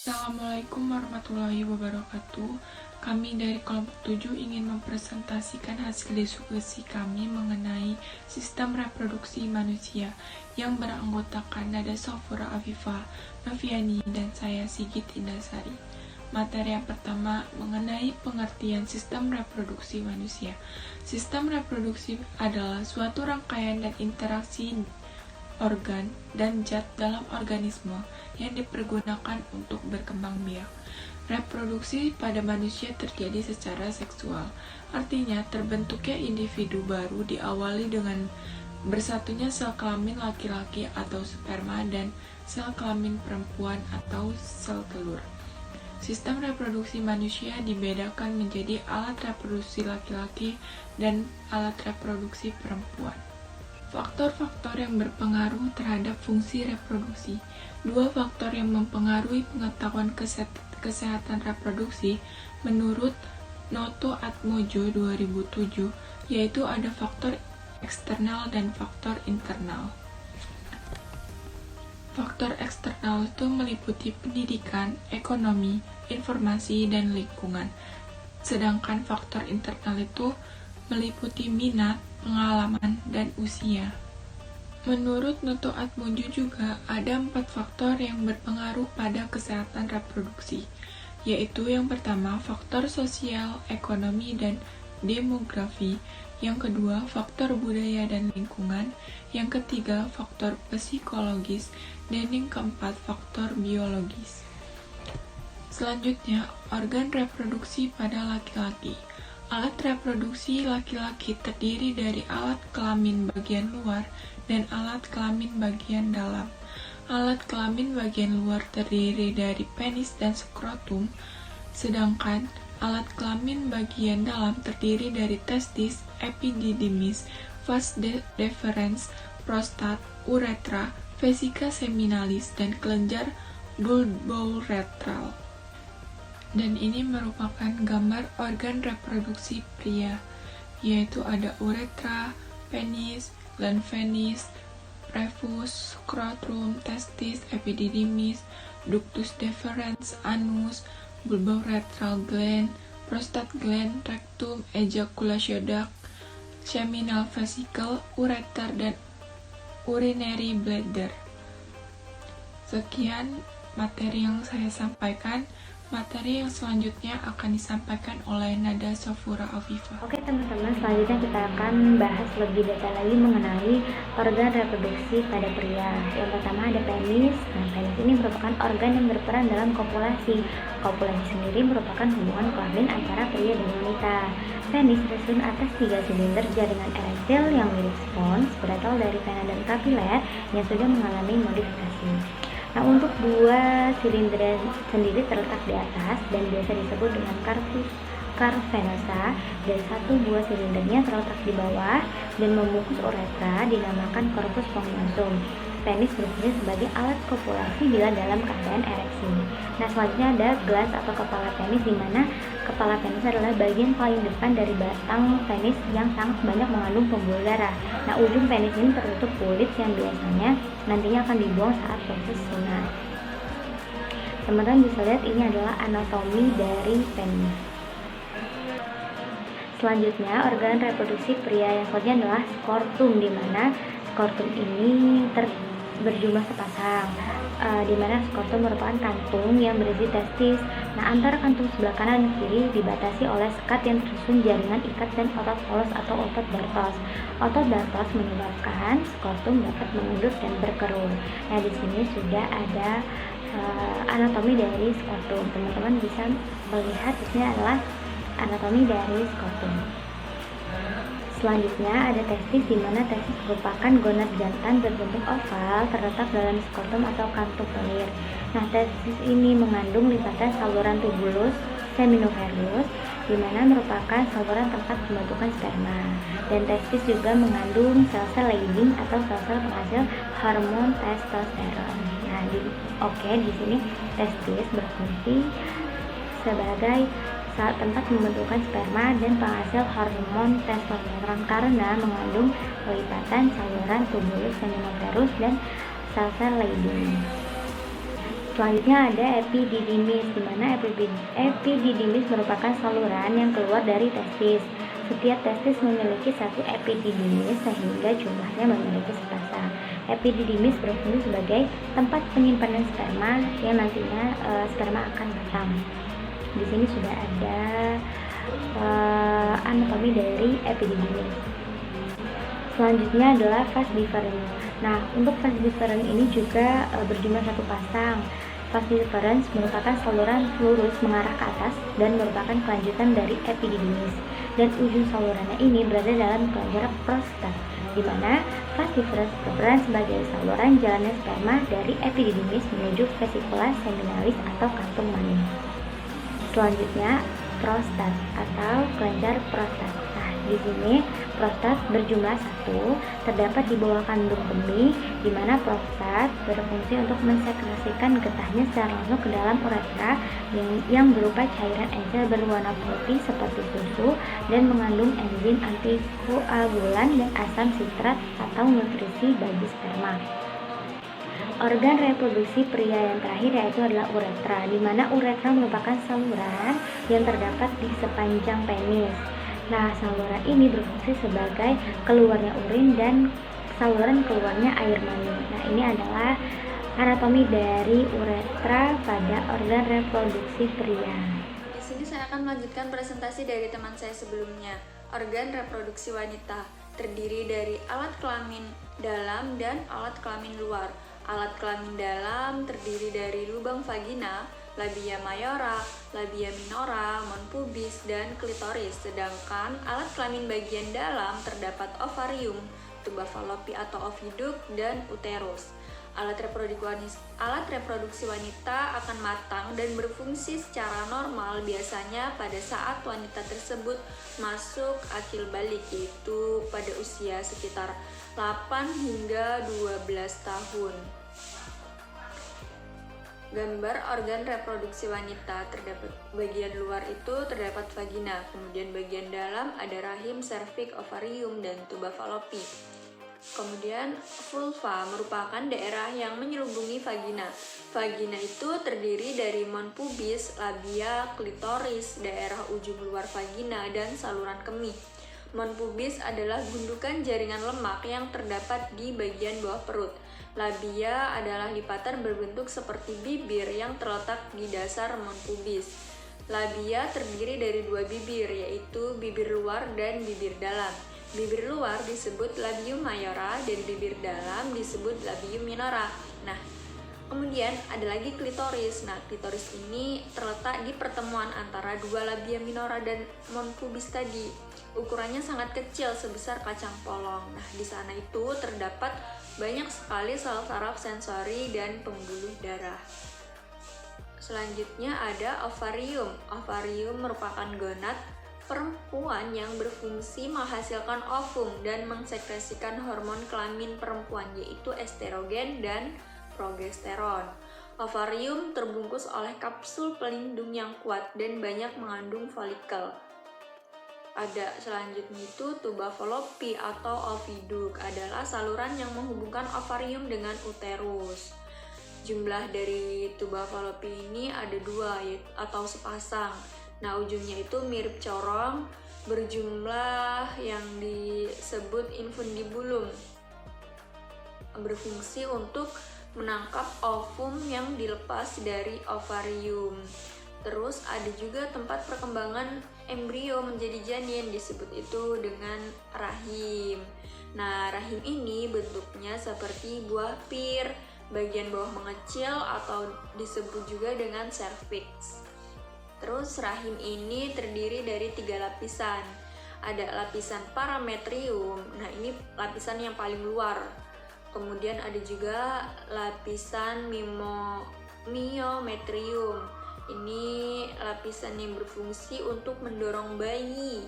Assalamualaikum warahmatullahi wabarakatuh. Kami dari kelompok 7 ingin mempresentasikan hasil diskusi kami mengenai sistem reproduksi manusia yang beranggotakan Nada Sofura Afifah, Noviani, dan saya Sigit Indasari. Materi yang pertama mengenai pengertian sistem reproduksi manusia. Sistem reproduksi adalah suatu rangkaian dan interaksi organ dan zat dalam organisme yang dipergunakan untuk berkembang biak. Reproduksi pada manusia terjadi secara seksual, artinya terbentuknya individu baru diawali dengan bersatunya sel kelamin laki-laki atau sperma dan sel kelamin perempuan atau sel telur. Sistem reproduksi manusia dibedakan menjadi alat reproduksi laki-laki dan alat reproduksi perempuan. Faktor-faktor yang berpengaruh terhadap fungsi reproduksi. Dua faktor yang mempengaruhi pengetahuan kesehatan reproduksi menurut Noto Atmojo 2007, yaitu ada faktor eksternal dan faktor internal. Faktor eksternal itu meliputi pendidikan, ekonomi, informasi, dan lingkungan. Sedangkan faktor internal itu meliputi minat, pengalaman, dan usia. Menurut Noto Atmojo juga ada 4 faktor yang berpengaruh pada kesehatan reproduksi, yaitu yang pertama faktor sosial, ekonomi, dan demografi, yang kedua faktor budaya dan lingkungan, yang ketiga faktor psikologis, dan yang keempat faktor biologis. Selanjutnya, organ reproduksi pada laki-laki. Alat reproduksi laki-laki terdiri dari alat kelamin bagian luar dan alat kelamin bagian dalam. Alat kelamin bagian luar terdiri dari penis dan skrotum, sedangkan alat kelamin bagian dalam terdiri dari testis, epididymis, vas deferens, prostat, uretra, vesika seminalis, dan kelenjar bulbouretral. Dan ini merupakan gambar organ reproduksi pria, yaitu ada uretra, penis, gland penis, revus, skrotum, testis, epididymis, ductus deferens, anus, bulbouretral gland, prostate gland, rectum, ejaculation duct, seminal vesicle, ureter, dan urinary bladder. Sekian materi yang saya sampaikan. Materi yang selanjutnya akan disampaikan oleh Nada Sofura Afifah. Oke teman-teman, selanjutnya kita akan bahas lebih detail lagi mengenai organ reproduksi pada pria. Yang pertama ada penis. Nah, penis ini merupakan organ yang berperan dalam kopulasi. Kopulasi sendiri merupakan hubungan kelamin antara pria dan wanita. Penis tersusun atas 3 silinder jaringan erektil yang mirip spons, berasal dari vena dan kapiler yang sudah mengalami modifikasi. Nah, untuk 2 silinder sendiri terletak di atas dan biasa disebut dengan carpus venosa, dan 1 buah silindernya terletak di bawah dan membungkus uretra dinamakan corpus spongiosum. Penis berfungsi sebagai alat kopulasi bila dalam keadaan ereksi. Nah, selanjutnya ada glans atau kepala penis, di mana kepala penis adalah bagian paling depan dari batang penis yang sangat banyak mengandung pembuluh darah. Nah, ujung penis ini tertutup kulit yang biasanya nantinya akan dibuang saat proses sunat. Teman-teman bisa lihat ini adalah anatomi dari penis. Selanjutnya, organ reproduksi pria yang selanjutnya adalah skrotum, di mana skrotum ini berjumlah sepasang, di mana skrotum merupakan kantung yang berisi testis. Nah, antara kantung sebelah kanan dan kiri dibatasi oleh sekat yang tersusun jaringan ikat dan otot polos atau otot dartos. Otot dartos menyebabkan skrotum dapat mengundur dan berkerut. Nah, di sini sudah ada anatomi dari skrotum. Teman-teman bisa melihat di sini adalah anatomi dari skrotum. Selanjutnya ada testis, di mana testis merupakan gonad jantan berbentuk oval terletak dalam skrotum atau kantung pelir. Nah, testis ini mengandung lipatan saluran tubulus seminiferus, di mana merupakan saluran tempat pembentukan sperma. Dan testis juga mengandung sel-sel Leydig atau sel-sel penghasil hormon testosteron. Nah, di sini testis berfungsi sebagai saat tempat membentukkan sperma dan penghasil hormon testosteron karena mengandung lipatan saluran tubulus seminiferus dan sel-sel Leydig. Selanjutnya ada epididymis, di mana epididymis merupakan saluran yang keluar dari testis. Setiap testis memiliki satu epididymis sehingga jumlahnya memiliki sepasang. Epididymis berfungsi sebagai tempat penyimpanan sperma yang nantinya sperma akan matang. Di sini sudah ada anatomi dari epididymis. Selanjutnya adalah vas deferens. Nah, untuk vas deferens ini juga berjumlah satu pasang. Vas deferens merupakan saluran lurus mengarah ke atas dan merupakan kelanjutan dari epididymis. Dan ujung salurannya ini berada dalam kelenjar prostat, di mana vas deferens berperan sebagai saluran jalannya sperma dari epididymis menuju vesikula seminalis atau kantung mani. Selanjutnya, prostat atau kelenjar prostat. Nah, di sini prostat berjumlah satu, terdapat di bawah kandung kemih, di mana prostat berfungsi untuk mensekresikan getahnya secara langsung ke dalam uretra yang berupa cairan encer berwarna putih seperti susu dan mengandung enzim antikoagulan dan asam sitrat atau nutrisi bagi sperma. Organ reproduksi pria yang terakhir yaitu adalah uretra, di mana uretra merupakan saluran yang terdapat di sepanjang penis. Nah, saluran ini berfungsi sebagai keluarnya urin dan saluran keluarnya air mani. Nah, ini adalah anatomi dari uretra pada organ reproduksi pria. Di sini saya akan melanjutkan presentasi dari teman saya sebelumnya. Organ reproduksi wanita terdiri dari alat kelamin dalam dan alat kelamin luar. Alat kelamin dalam terdiri dari lubang vagina, labia mayora, labia minora, mon pubis, dan klitoris. Sedangkan alat kelamin bagian dalam terdapat ovarium, tuba fallopi atau oviduk, dan uterus. Alat reproduksi wanita akan matang dan berfungsi secara normal biasanya pada saat wanita tersebut masuk akil balik, yaitu pada usia sekitar 8 hingga 12 tahun. Gambar organ reproduksi wanita, terdapat bagian luar itu terdapat vagina, kemudian bagian dalam ada rahim, serviks, ovarium, dan tuba fallopi. Kemudian vulva merupakan daerah yang menyelubungi vagina. Vagina itu terdiri dari mon pubis, labia, klitoris, daerah ujung luar vagina, dan saluran kemih. Mon pubis adalah gundukan jaringan lemak yang terdapat di bagian bawah perut. Labia adalah lipatan berbentuk seperti bibir yang terletak di dasar mon pubis. Labia terdiri dari dua bibir, yaitu bibir luar dan bibir dalam. Bibir luar disebut labium mayora dan bibir dalam disebut labium minora. Nah, kemudian ada lagi klitoris. Nah, klitoris ini terletak di pertemuan antara dua labia minora dan mon pubis tadi. Ukurannya sangat kecil sebesar kacang polong. Nah, di sana itu terdapat banyak sekali sel saraf sensori dan pembuluh darah. Selanjutnya ada ovarium. Ovarium merupakan gonad perempuan yang berfungsi menghasilkan ovum dan mensekresikan hormon kelamin perempuan, yaitu estrogen dan progesteron. Ovarium terbungkus oleh kapsul pelindung yang kuat dan banyak mengandung folikel. Ada selanjutnya itu tuba fallopi atau oviduk, adalah saluran yang menghubungkan ovarium dengan uterus. Jumlah dari tuba fallopi ini ada dua, atau sepasang. Nah, ujungnya itu mirip corong, berjumlah yang disebut infundibulum, berfungsi untuk menangkap ovum yang dilepas dari ovarium. Terus ada juga tempat perkembangan embrio menjadi janin, disebut itu dengan rahim. Nah, rahim ini bentuknya seperti buah pir, bagian bawah mengecil atau disebut juga dengan serviks. Terus rahim ini terdiri dari 3 lapisan. Ada lapisan parametrium, nah ini lapisan yang paling luar. Kemudian ada juga lapisan myometrium. Ini lapisan yang berfungsi untuk mendorong bayi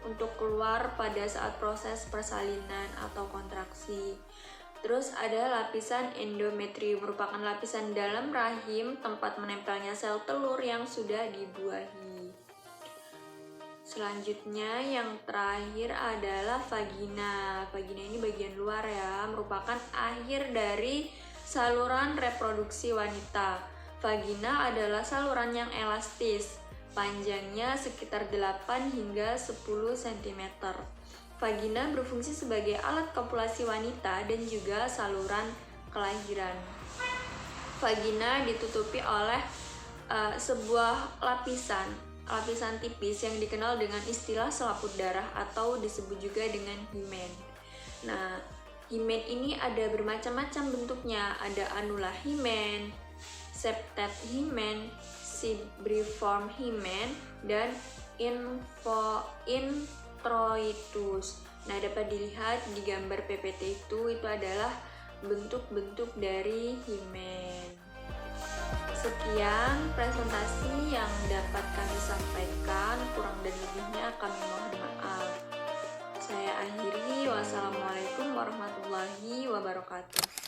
untuk keluar pada saat proses persalinan atau kontraksi. Terus ada lapisan endometrium, merupakan lapisan dalam rahim tempat menempelnya sel telur yang sudah dibuahi. Selanjutnya yang terakhir adalah vagina. Vagina ini bagian luar ya, merupakan akhir dari saluran reproduksi wanita. Vagina adalah saluran yang elastis, panjangnya sekitar 8 hingga 10 cm. Vagina berfungsi sebagai alat kopulasi wanita dan juga saluran kelahiran. Vagina ditutupi oleh sebuah lapisan tipis yang dikenal dengan istilah selaput darah atau disebut juga dengan himen. Nah, himen ini ada bermacam-macam bentuknya, ada annular himen, septate himen, cibriform himen, dan introitus. Nah, dapat dilihat di gambar PPT itu adalah bentuk-bentuk dari himen. Sekian presentasi yang dapat kami sampaikan, kurang dan lebihnya kami mohon maaf. Saya akhiri, wassalamualaikum warahmatullahi wabarakatuh.